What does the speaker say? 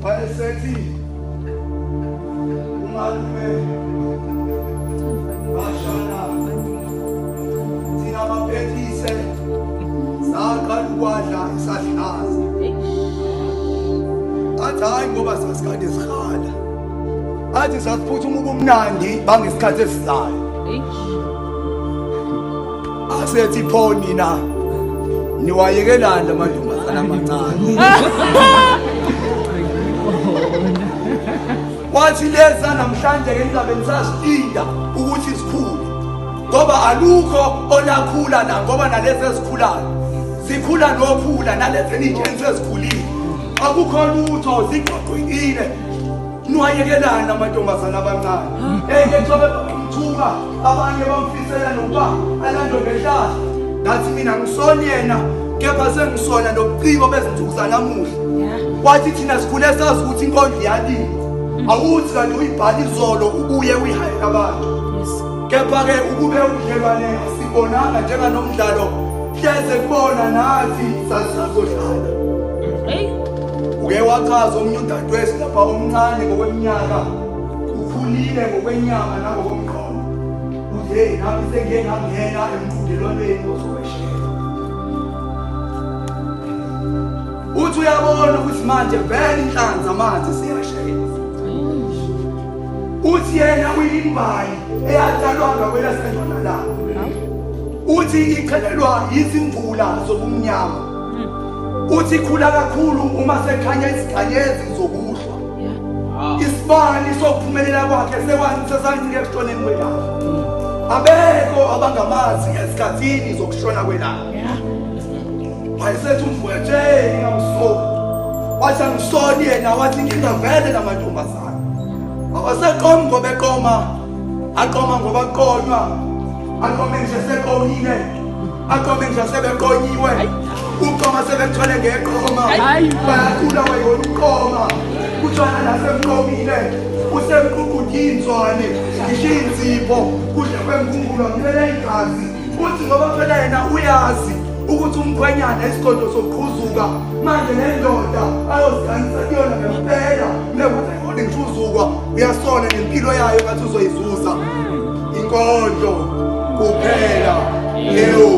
wayesethi umalume bashana thina baphethise saqala ukwadla isahlaza athi hayi ngoba sasikade sikhala athi sasiphuthuma ubumnandi bangesikhathi esizayo asethi pho nina niwayekelana amantombazana amancane wathi leza namhlanje ke ningabe nisasilinda ukuthi sikhule ngoba alukho olakhula na ngoba nalezi ezikhulayo sikhula nokhula nalezi enijeni sezikhulile akukho lutho ziqoqekile niwayekelana amantombazana amancane ke thobe umthuka abanye bamfisela nokuba alando ngehlahla ngathi mina ngisona yena kepha sengisona nobuciko bezinsuku zanamuhla wathi thina sikhule sazi ukuthi inkondlo iyalini awuthi kanti uyibhala izolo ubuye uyihayela abantu kepha-ke ukube ubudlelwane sibonanga njenganomdlalo hleze kubona nathi sasizodlala uke wachaza omnye udadewethu lapha omncane ngokweminyaka ukhulile ngokwenyama nangokomqondo uthi hey nami sengiye ngangena emqhudelwaneni ozoweshela uthi uyabona ukuthi manje vele inhlanzi amanzi siyashela uthi yena uyimbali eyatalwanga kwelaseNtshonalanga uthi ikhelelwa izimvula zobumnyama uthi ikhula kakhulu uma sekhanya izikanyezi zokuhlwa isibani sokuphumelela kwakhe sesancike ekushoneni kwelanga abekho abangamazi esikhathini zokushona kwelanga wayesethi umfowethu ngamsoli wathi angisoli yena wathi inkinga vele namantombazana awasaqomi ngoba eqoma aqoma ngoba aqonywa aqome nje seqonile aqome nje sebeqonyiwe uqoma sebethole ngeqoma bayakhula wayona uqoma kuthiwana nasemqomile usemqugudinzwane ngisho inzipho kudla kwemkhumbulo ngimele igazi uthi ngoba phela yena uyazi ukuthi umkhwenyana isigodo sokuqhuzuka manje nendoda ayozikhanisa kuyona ngempela nekuthi ayibone ngishuzukwa uyasona nempilo yayo ngathi uzoyizuza inkondlo kuphela leyo